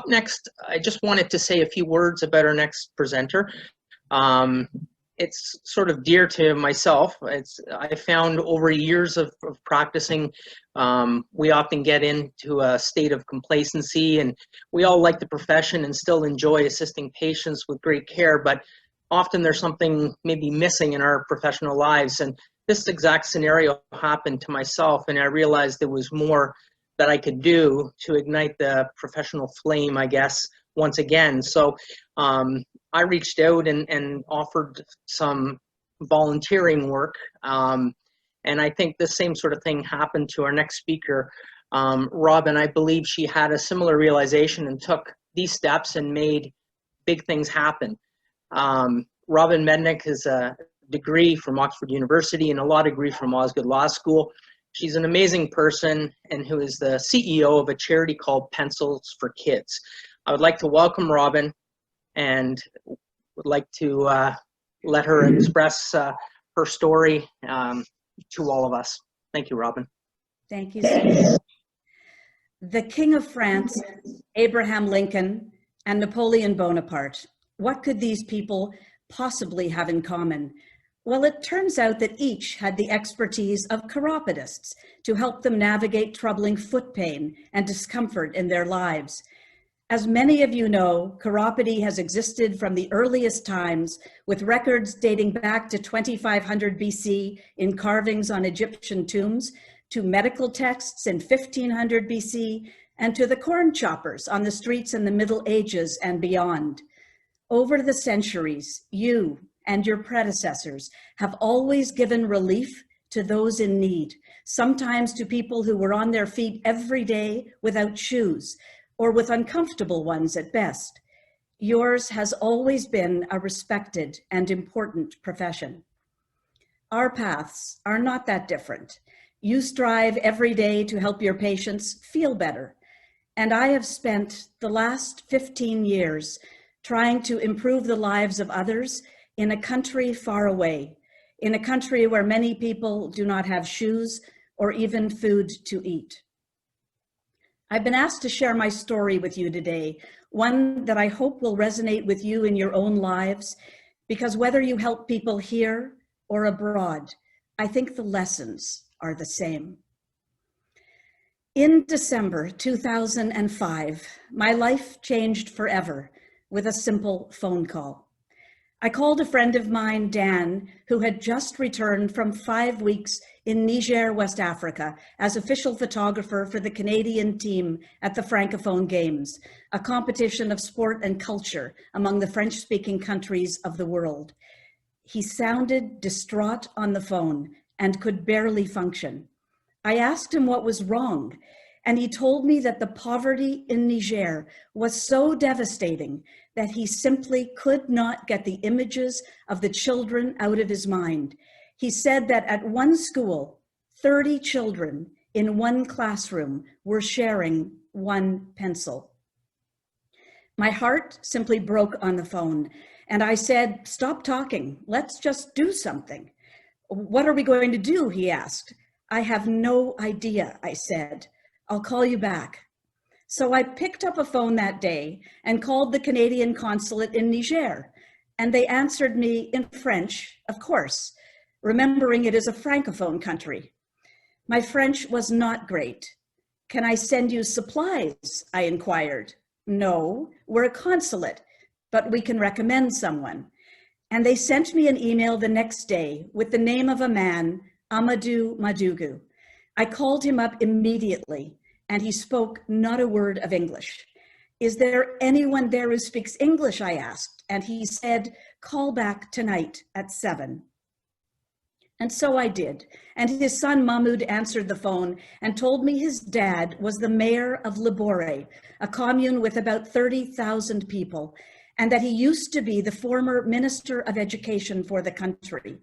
up next, I just wanted to say a few words about our next presenter. It's sort of dear to myself. I found over years of practicing, we often get into a state of complacency, and we all like the profession and still enjoy assisting patients with great care, but often there's something maybe missing in our professional lives. And this exact scenario happened to myself, and I realized there was more that I could do to ignite the professional flame, I guess, once again. So I reached out and offered some volunteering work. And I think the same sort of thing happened to our next speaker, Robin. I believe she had a similar realization and took these steps and made big things happen. Robin Mednick has a degree from Oxford University and a law degree from Osgoode Law School. She's an amazing person and who is the CEO of a charity called Pencils for Kids. I would like to welcome Robin and would like to let her express her story to all of us. Thank you, Robin. Thank you so much. The King of France, Abraham Lincoln, and Napoleon Bonaparte. What could these people possibly have in common? Well, it turns out that each had the expertise of chiropodists to help them navigate troubling foot pain and discomfort in their lives. As many of you know, chiropody has existed from the earliest times, with records dating back to 2500 BC in carvings on Egyptian tombs, to medical texts in 1500 BC, and to the corn choppers on the streets in the Middle Ages and beyond. Over the centuries, you and your predecessors have always given relief to those in need, sometimes to people who were on their feet every day without shoes, or with uncomfortable ones at best. Yours has always been a respected and important profession. Our paths are not that different. You strive every day to help your patients feel better. And I have spent the last 15 years trying to improve the lives of others in a country far away, in a country where many people do not have shoes or even food to eat. I've been asked to share my story with you today, one that I hope will resonate with you in your own lives, because whether you help people here or abroad, I think the lessons are the same. In December 2005, my life changed forever with a simple phone call. I called a friend of mine, Dan, who had just returned from 5 weeks in Niger, West Africa, as official photographer for the Canadian team at the Francophone Games, a competition of sport and culture among the French-speaking countries of the world. He sounded distraught on the phone and could barely function. I asked him what was wrong, and he told me that the poverty in Niger was so devastating that he simply could not get the images of the children out of his mind. He said that at one school, 30 children in one classroom were sharing one pencil. My heart simply broke on the phone, and I said, "Stop talking, let's just do something." "What are we going to do?" he asked. "I have no idea," I said. "I'll call you back." So I picked up a phone that day and called the Canadian consulate in Niger, and they answered me in French, of course, remembering it is a Francophone country. My French was not great. "Can I send you supplies?" I inquired. "No, we're a consulate, but we can recommend someone." And they sent me an email the next day with the name of a man, Amadou Madougou. I called him up immediately, and he spoke not a word of English. "Is there anyone there who speaks English?" I asked, and he said, "Call back tonight at 7. And so I did, and his son Mahmoud answered the phone and told me his dad was the mayor of Libore, a commune with about 30,000 people, and that he used to be the former Minister of Education for the country.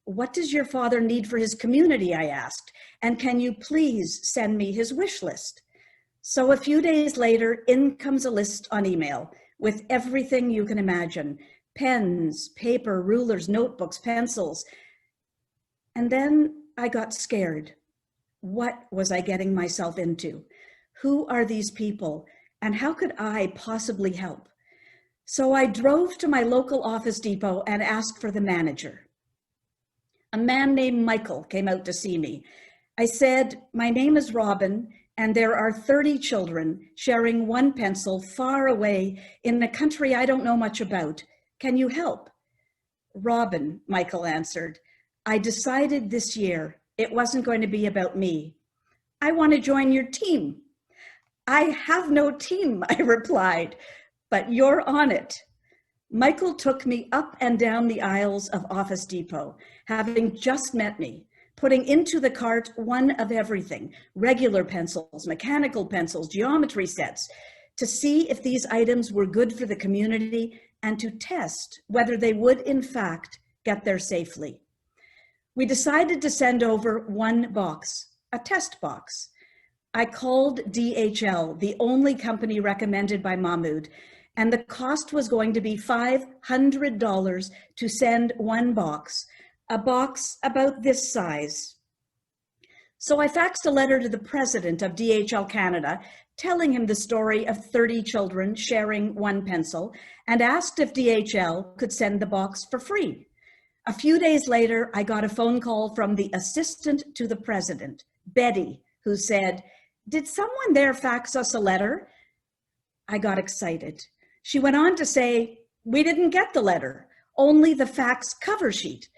"What does your father need for his community?" I asked, "and can you please send me his wish list?" So a few days later, in comes a list on email with everything you can imagine: pens, paper, rulers, notebooks, pencils. And then I got scared. What was I getting myself into? Who are these people? And how could I possibly help? So I drove to my local Office Depot and asked for the manager. A man named Michael came out to see me. I said, "My name is Robin, and there are 30 children sharing one pencil far away in a country I don't know much about. Can you help?" "Robin," Michael answered, "I decided this year it wasn't going to be about me. I want to join your team." "I have no team," I replied, "but you're on it." Michael took me up and down the aisles of Office Depot, having just met me, putting into the cart one of everything: regular pencils, mechanical pencils, geometry sets, to see if these items were good for the community and to test whether they would in fact get there safely. We decided to send over one box, a test box. I called DHL, the only company recommended by Mahmoud, and the cost was going to be $500 to send one box, a box about this size. So I faxed a letter to the president of DHL Canada, telling him the story of 30 children sharing one pencil, and asked if DHL could send the box for free. A few days later, I got a phone call from the assistant to the president, Betty, who said, "Did someone there fax us a letter?" I got excited. She went on to say, "We didn't get the letter, only the fax cover sheet."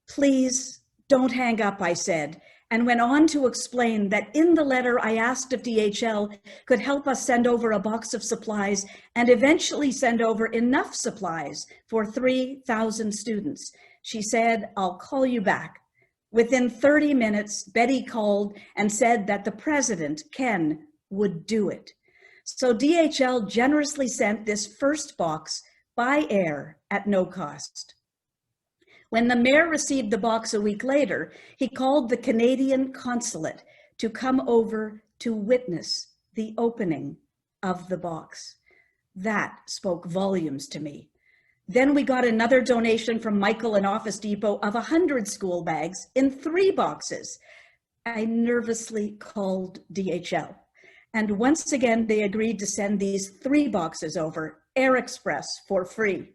"Please don't hang up," I said, and went on to explain that in the letter I asked if DHL could help us send over a box of supplies and eventually send over enough supplies for 3,000 students. She said, "I'll call you back." Within 30 minutes, Betty called and said that the president, Ken, would do it. So DHL generously sent this first box by air at no cost. When the mayor received the box a week later, he called the Canadian consulate to come over to witness the opening of the box. That spoke volumes to me. Then we got another donation from Michael and Office Depot of 100 school bags in 3 boxes. I nervously called DHL. And once again, they agreed to send these 3 boxes over, Air Express, for free.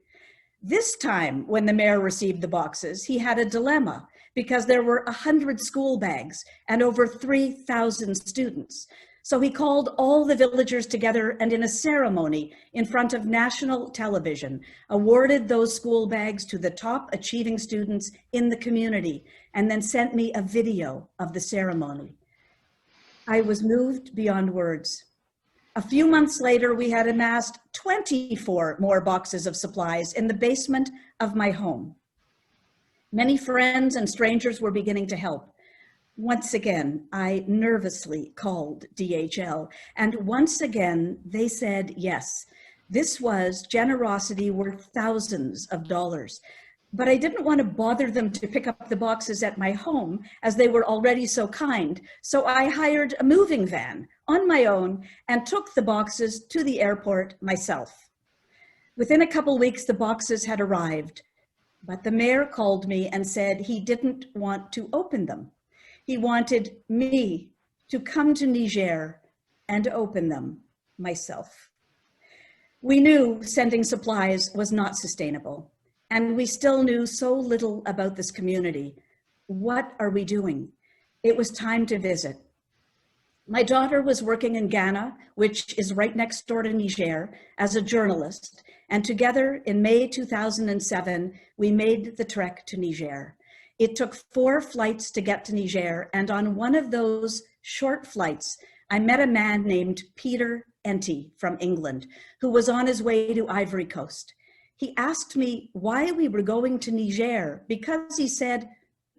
This time, when the mayor received the boxes, he had a dilemma because there were 100 school bags and over 3,000 students. So he called all the villagers together and in a ceremony in front of national television, awarded those school bags to the top achieving students in the community, and then sent me a video of the ceremony. I was moved beyond words. A few months later, we had amassed 24 more boxes of supplies in the basement of my home. Many friends and strangers were beginning to help. Once again, I nervously called DHL, and once again, they said yes. This was generosity worth thousands of dollars. But I didn't want to bother them to pick up the boxes at my home, as they were already so kind. So I hired a moving van on my own and took the boxes to the airport myself. Within a couple weeks, the boxes had arrived, but the mayor called me and said he didn't want to open them. He wanted me to come to Niger and open them myself. We knew sending supplies was not sustainable, and we still knew so little about this community. What are we doing? It was time to visit. My daughter was working in Ghana, which is right next door to Niger, as a journalist, and together in May 2007, we made the trek to Niger. It took 4 flights to get to Niger, and on one of those short flights, I met a man named Peter Enty from England, who was on his way to Ivory Coast. He asked me why we were going to Niger, because he said,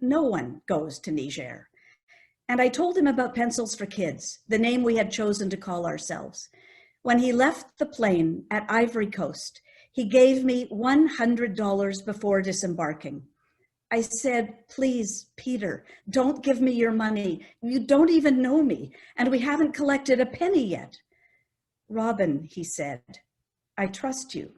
no one goes to Niger. And I told him about Pencils for Kids, the name we had chosen to call ourselves. When he left the plane at Ivory Coast, he gave me $100 before disembarking. I said, please, Peter, don't give me your money. You don't even know me, and we haven't collected a penny yet. Robin, he said, I trust you.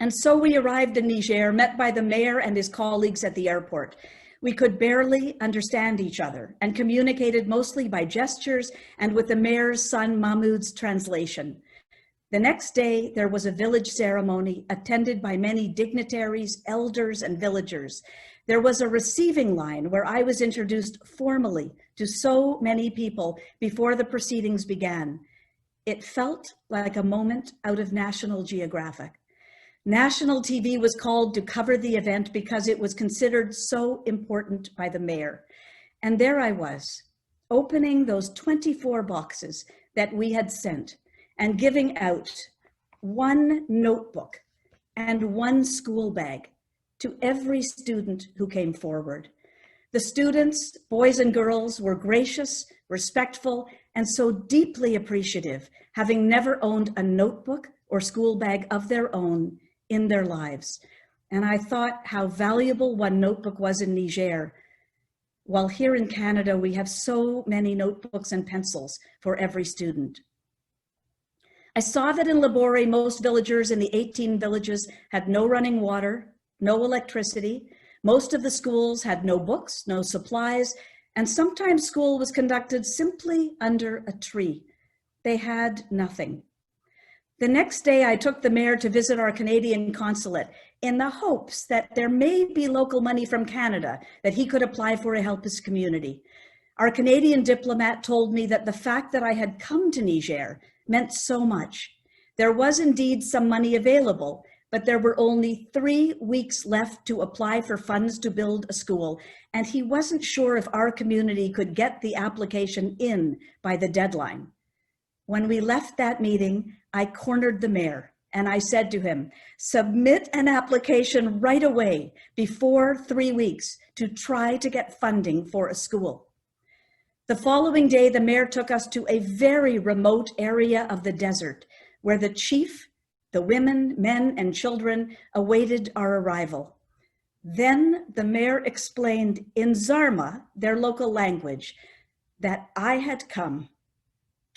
And so we arrived in Niger, met by the mayor and his colleagues at the airport. We could barely understand each other and communicated mostly by gestures and with the mayor's son Mahmoud's translation. The next day, there was a village ceremony attended by many dignitaries, elders, and villagers. There was a receiving line where I was introduced formally to so many people before the proceedings began. It felt like a moment out of National Geographic. National TV was called to cover the event because it was considered so important by the mayor. And there I was, opening those 24 boxes that we had sent and giving out one notebook and one school bag to every student who came forward. The students, boys and girls, were gracious, respectful, and so deeply appreciative, having never owned a notebook or school bag of their own in their lives. And I thought how valuable one notebook was in Niger, while here in Canada, we have so many notebooks and pencils for every student. I saw that in Labore, most villagers in the 18 villages had no running water, no electricity. Most of the schools had no books, no supplies, and sometimes school was conducted simply under a tree. They had nothing. The next day, I took the mayor to visit our Canadian consulate in the hopes that there may be local money from Canada that he could apply for to help his community. Our Canadian diplomat told me that the fact that I had come to Niger meant so much. There was indeed some money available, but there were only 3 weeks left to apply for funds to build a school, and he wasn't sure if our community could get the application in by the deadline. When we left that meeting, I cornered the mayor and I said to him, submit an application right away before 3 weeks to try to get funding for a school. The following day, the mayor took us to a very remote area of the desert where the chief, the women, men, and children awaited our arrival. Then the mayor explained in Zarma, their local language, that I had come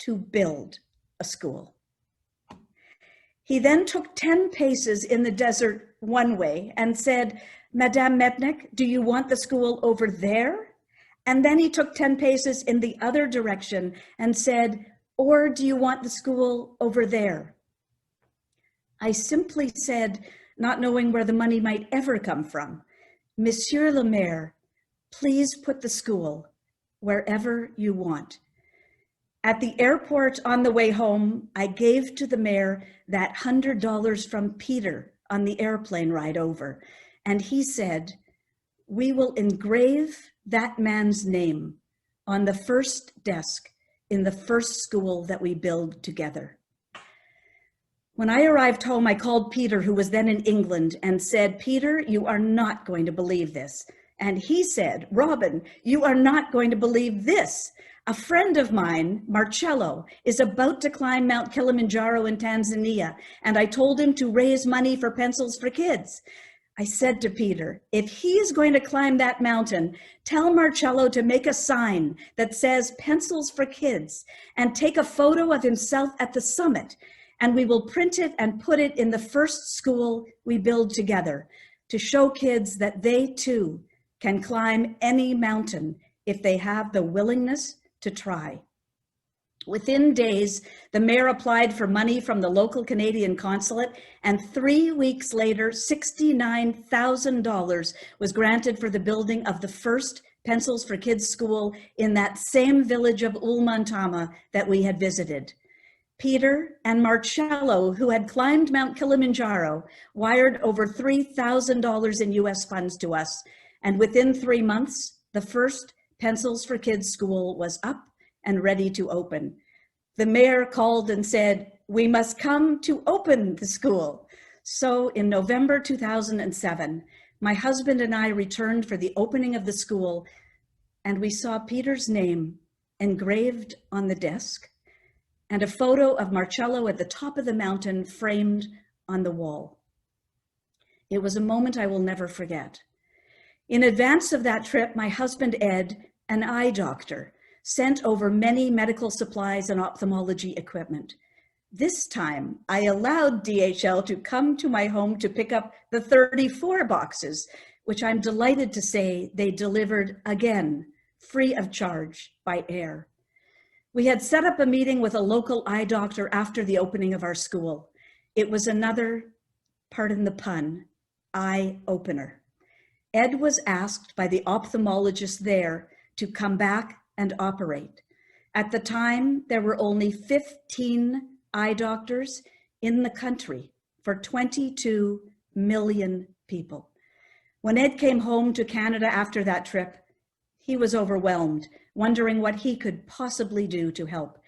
to build a school. He then took 10 paces in the desert one way and said, Madame Mednick, do you want the school over there? And then he took 10 paces in the other direction and said, or do you want the school over there? I simply said, not knowing where the money might ever come from, Monsieur le Maire, please put the school wherever you want. At the airport on the way home, I gave to the mayor that $100 from Peter on the airplane ride over. And he said, we will engrave that man's name on the first desk in the first school that we build together. When I arrived home, I called Peter, who was then in England, and said, Peter, you are not going to believe this. And he said, Robin, you are not going to believe this. A friend of mine, Marcello, is about to climb Mount Kilimanjaro in Tanzania, and I told him to raise money for Pencils for Kids. I said to Peter, if he is going to climb that mountain, tell Marcello to make a sign that says Pencils for Kids and take a photo of himself at the summit, and we will print it and put it in the first school we build together to show kids that they too can climb any mountain if they have the willingness to try. Within days, the mayor applied for money from the local Canadian consulate, and 3 weeks later, $69,000 was granted for the building of the first Pencils for Kids school in that same village of Ulmantama that we had visited. Peter and Marcello, who had climbed Mount Kilimanjaro, wired over $3,000 in US funds to us, and within 3 months, the first Pencils for Kids school was up and ready to open. The mayor called and said, we must come to open the school. So in November 2007, my husband and I returned for the opening of the school, and we saw Peter's name engraved on the desk and a photo of Marcello at the top of the mountain framed on the wall. It was a moment I will never forget. In advance of that trip, my husband, Ed, an eye doctor, sent over many medical supplies and ophthalmology equipment. This time, I allowed DHL to come to my home to pick up the 34 boxes, which I'm delighted to say they delivered again, free of charge by air. We had set up a meeting with a local eye doctor after the opening of our school. It was another, pardon the pun, eye opener. Ed was asked by the ophthalmologist there to come back and operate. At the time, there were only 15 eye doctors in the country for 22 million people. When Ed came home to Canada after that trip, he was overwhelmed, wondering what he could possibly do to help.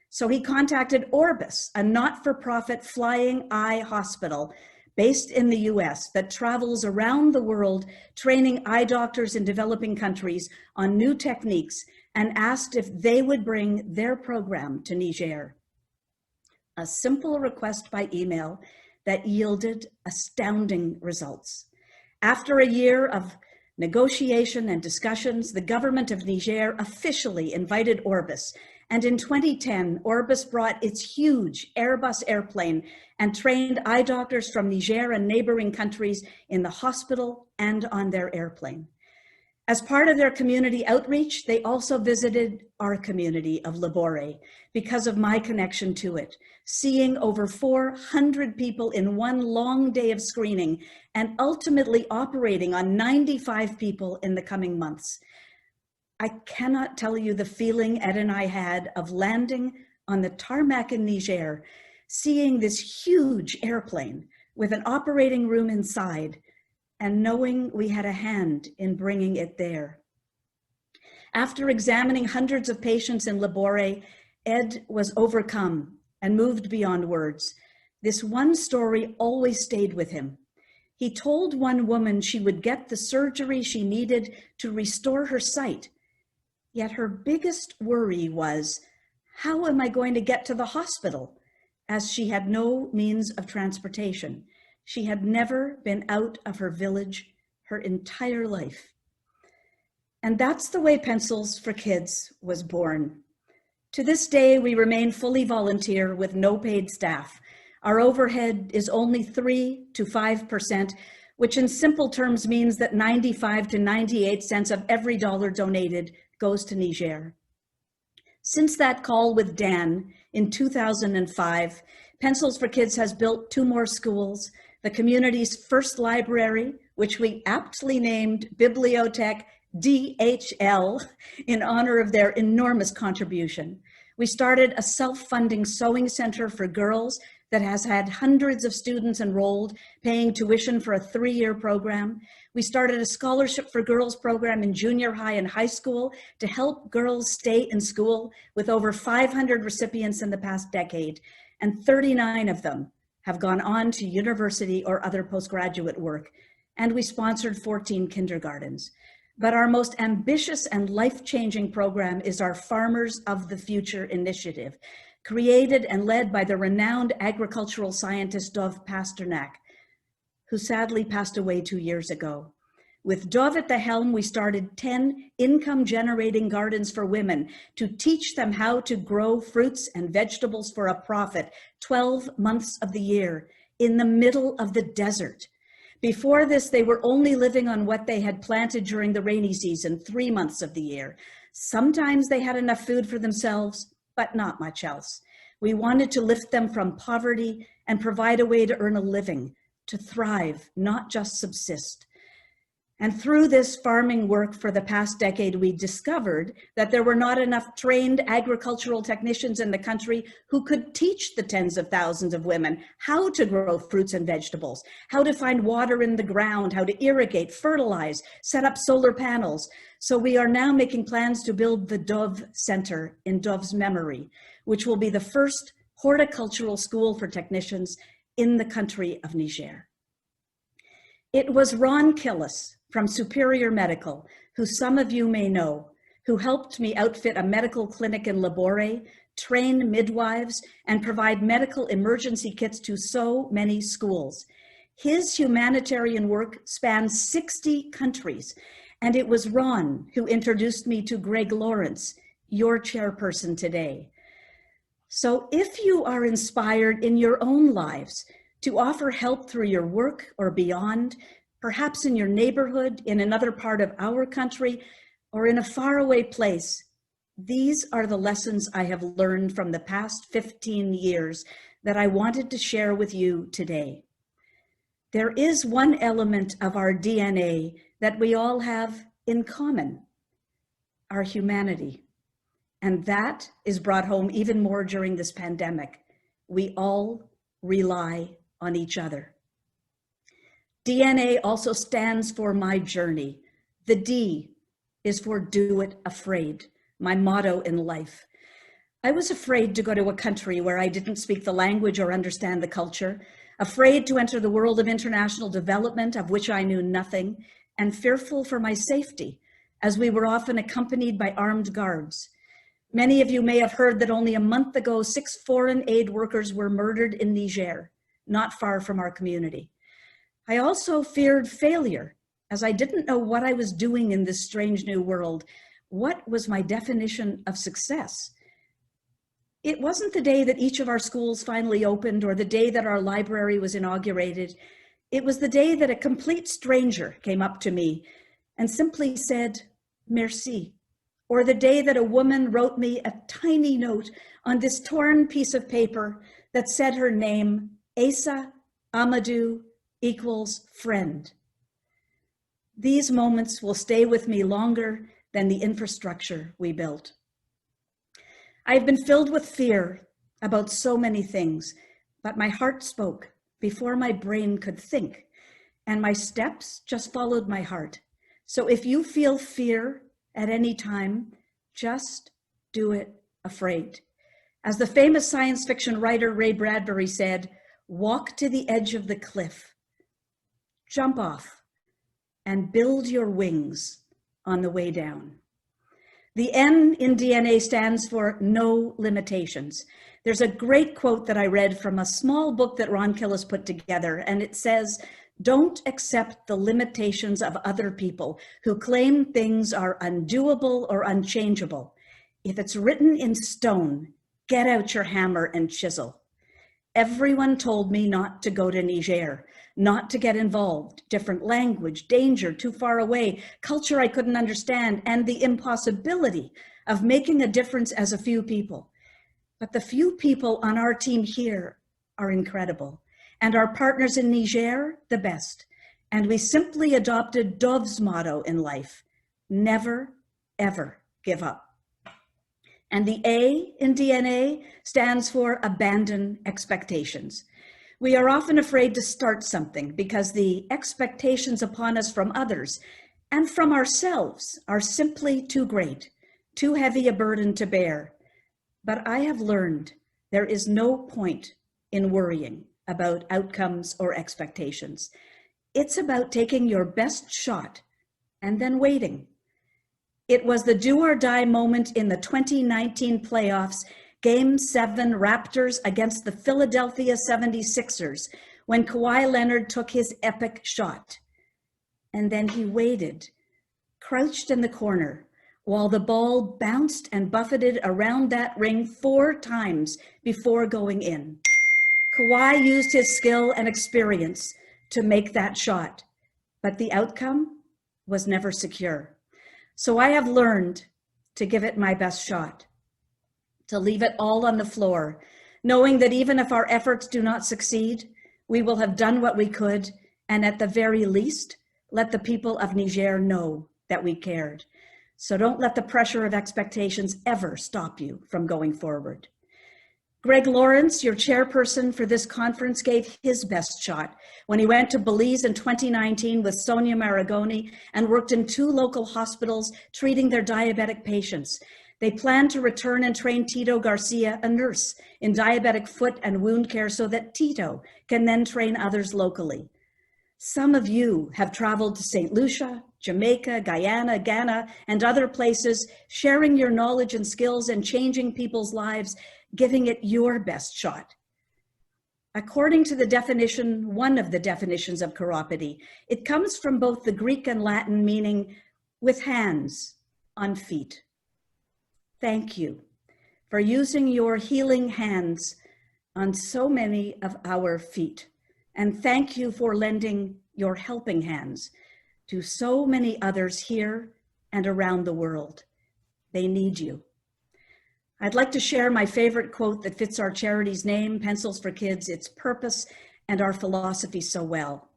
So he contacted Orbis, a not-for-profit flying eye hospital based in the US that travels around the world training eye doctors in developing countries on new techniques, and asked if they would bring their program to Niger. A simple request by email that yielded astounding results. After a year of negotiation and discussions, the government of Niger officially invited Orbis, and in 2010, Orbis brought its huge Airbus airplane and trained eye doctors from Niger and neighboring countries in the hospital and on their airplane. As part of their community outreach, they also visited our community of Labore because of my connection to it, seeing over 400 people in one long day of screening and ultimately operating on 95 people in the coming months. I cannot tell you the feeling Ed and I had of landing on the tarmac in Niger, seeing this huge airplane with an operating room inside, and knowing we had a hand in bringing it there. After examining hundreds of patients in Labore, Ed was overcome and moved beyond words. This one story always stayed with him. He told one woman she would get the surgery she needed to restore her sight. Yet her biggest worry was, how am I going to get to the hospital? As she had no means of transportation. She had never been out of her village her entire life. And that's the way Pencils for Kids was born. To this day, we remain fully volunteer with no paid staff. Our overhead is only 3 to 5%, which in simple terms means that 95 to 98 cents of every dollar donated goes to Niger. Since that call with Dan in 2005, Pencils for Kids has built 2 more schools, the community's first library, which we aptly named Bibliotech DHL in honor of their enormous contribution. We started a self-funding sewing center for girls that has had hundreds of students enrolled, paying tuition for a 3-year program. We started a scholarship for girls program in junior high and high school to help girls stay in school, with over 500 recipients in the past decade, and 39 of them have gone on to university or other postgraduate work, and we sponsored 14 kindergartens. But our most ambitious and life-changing program is our Farmers of the Future initiative, created and led by the renowned agricultural scientist Dov Pasternak, who sadly passed away 2 years ago. With Dov at the helm, we started 10 income-generating gardens for women to teach them how to grow fruits and vegetables for a profit 12 months of the year in the middle of the desert. Before this, they were only living on what they had planted during the rainy season 3 months of the year. Sometimes they had enough food for themselves, but not much else. We wanted to lift them from poverty and provide a way to earn a living, to thrive, not just subsist. And through this farming work for the past decade, we discovered that there were not enough trained agricultural technicians in the country who could teach the tens of thousands of women how to grow fruits and vegetables, how to find water in the ground, how to irrigate, fertilize, set up solar panels. So we are now making plans to build the Dove Center in Dove's memory, which will be the first horticultural school for technicians in the country of Niger. It was Ron Killis from Superior Medical, who some of you may know, who helped me outfit a medical clinic in Labore, train midwives, and provide medical emergency kits to so many schools. His humanitarian work spans 60 countries, and it was Ron who introduced me to Greg Lawrence, your chairperson today. So if you are inspired in your own lives to offer help through your work or beyond, perhaps in your neighborhood, in another part of our country, or in a faraway place. These are the lessons I have learned from the past 15 years that I wanted to share with you today. There is one element of our DNA that we all have in common, our humanity. And that is brought home even more during this pandemic. We all rely on each other. DNA also stands for my journey. The D is for do it afraid, my motto in life. I was afraid to go to a country where I didn't speak the language or understand the culture, afraid to enter the world of international development of which I knew nothing, and fearful for my safety, as we were often accompanied by armed guards. Many of you may have heard that only a month ago, 6 foreign aid workers were murdered in Niger, not far from our community. I also feared failure, as I didn't know what I was doing in this strange new world. What was my definition of success? It wasn't the day that each of our schools finally opened or the day that our library was inaugurated. It was the day that a complete stranger came up to me and simply said, merci. Or the day that a woman wrote me a tiny note on this torn piece of paper that said her name, Asa Amadou equals friend. These moments will stay with me longer than the infrastructure we built. I've been filled with fear about so many things, but my heart spoke before my brain could think, and my steps just followed my heart. So if you feel fear at any time, just do it afraid. As the famous science fiction writer Ray Bradbury said, walk to the edge of the cliff, jump off, and build your wings on the way down. The N in DNA stands for no limitations. There's a great quote that I read from a small book that Ron Killis put together, and it says, don't accept the limitations of other people who claim things are undoable or unchangeable. If it's written in stone, get out your hammer and chisel. Everyone told me not to go to Niger, not to get involved, different language, danger, too far away, culture I couldn't understand, and the impossibility of making a difference as a few people. But the few people on our team here are incredible, and our partners in Niger, the best. And we simply adopted Dove's motto in life, never, ever give up. And the A in DNA stands for abandon expectations. We are often afraid to start something because the expectations upon us from others and from ourselves are simply too great, too heavy a burden to bear. But I have learned there is no point in worrying about outcomes or expectations. It's about taking your best shot and then waiting. It was the do or die moment in the 2019 playoffs, Game 7 Raptors against the Philadelphia 76ers, when Kawhi Leonard took his epic shot. And then he waited, crouched in the corner, while the ball bounced and buffeted around that ring 4 times before going in. Kawhi used his skill and experience to make that shot, but the outcome was never secure. So I have learned to give it my best shot, to leave it all on the floor, knowing that even if our efforts do not succeed, we will have done what we could, and at the very least, let the people of Niger know that we cared. So don't let the pressure of expectations ever stop you from going forward. Greg Lawrence, your chairperson for this conference, gave his best shot when he went to Belize in 2019 with Sonia Maragoni and worked in 2 local hospitals treating their diabetic patients. They plan to return and train Tito Garcia, a nurse, in diabetic foot and wound care so that Tito can then train others locally. Some of you have traveled to St. Lucia, Jamaica, Guyana, Ghana, and other places, sharing your knowledge and skills and changing people's lives, giving it your best shot. According to the definition, one of the definitions of chiropody, it comes from both the Greek and Latin meaning with hands on feet. Thank you for using your healing hands on so many of our feet. And thank you for lending your helping hands to so many others here and around the world. They need you. I'd like to share my favorite quote that fits our charity's name, Pencils for Kids, its purpose, and our philosophy so well.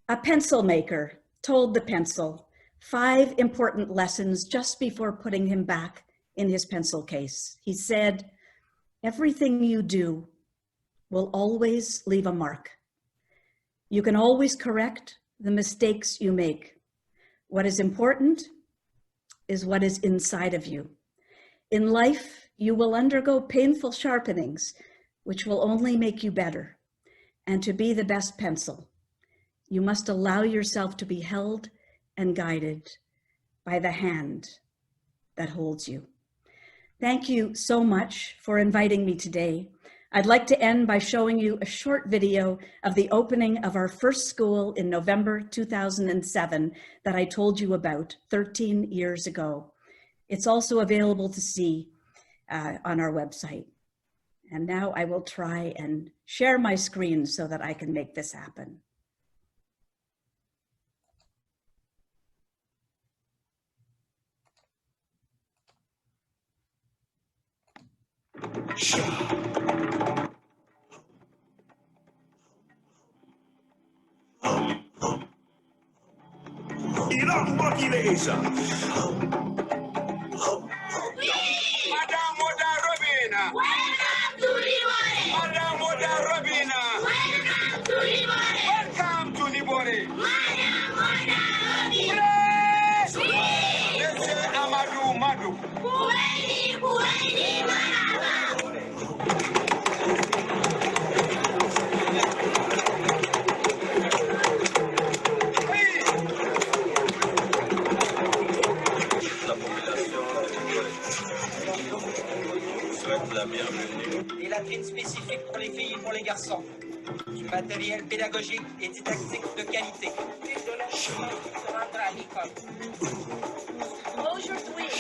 A pencil maker told the pencil 5 important lessons just before putting him back in his pencil case. He said, "Everything you do will always leave a mark. You can always correct the mistakes you make. What is important is what is inside of you. In life, you will undergo painful sharpenings, which will only make you better. And to be the best pencil, you must allow yourself to be held and guided by the hand that holds you." Thank you so much for inviting me today. I'd like to end by showing you a short video of the opening of our first school in November 2007 that I told you about 13 years ago. It's also available to see on our website. And now I will try and share my screen so that I can make this happen. Des latrines spécifiques pour les filles et pour les garçons. Du matériel pédagogique et didactique de qualité. Aujourd'hui,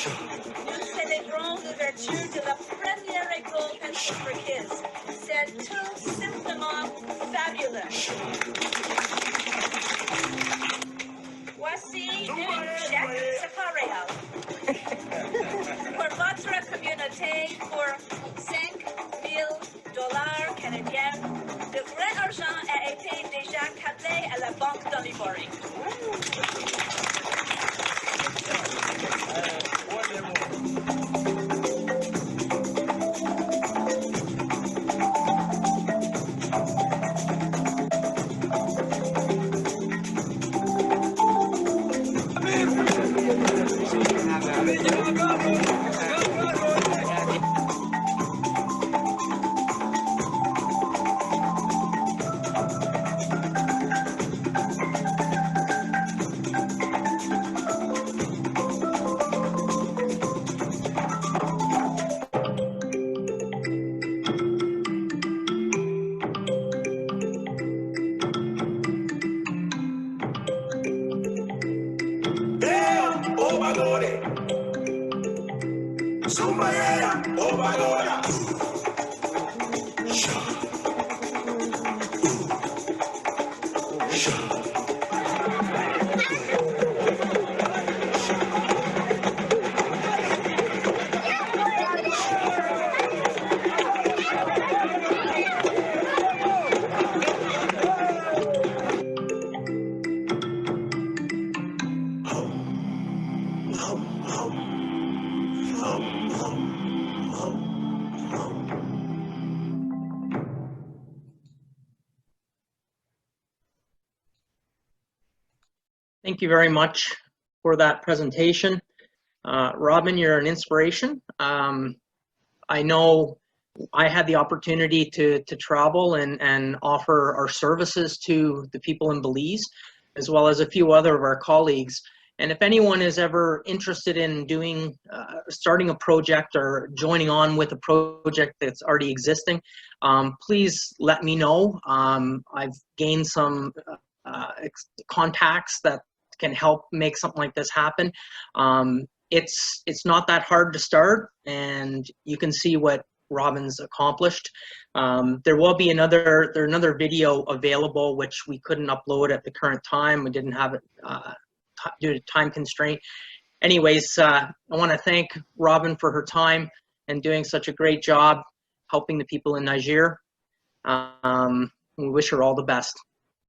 nous célébrons l'ouverture de la première école Pencils for Kids. C'est tout simplement fabuleux. Voici une chèque, c'est pas réel. Pour votre communauté, pour $5,000 canadiens, le vrai argent a été déjà câblé à la Banque de l'Ivoire. Thank you very much for that presentation. Robin, you're an inspiration. I know I had the opportunity to travel and offer our services to the people in Belize, as well as a few other of our colleagues. And if anyone is ever interested in doing, starting a project or joining on with a project that's already existing, please let me know. I've gained some contacts that can help make something like this happen. It's not that hard to start, and you can see what Robin's accomplished. There will be another video available, which we couldn't upload at the current time. We didn't have it due to time constraint. Anyways, I want to thank Robin for her time and doing such a great job helping the people in Niger. We wish her all the best.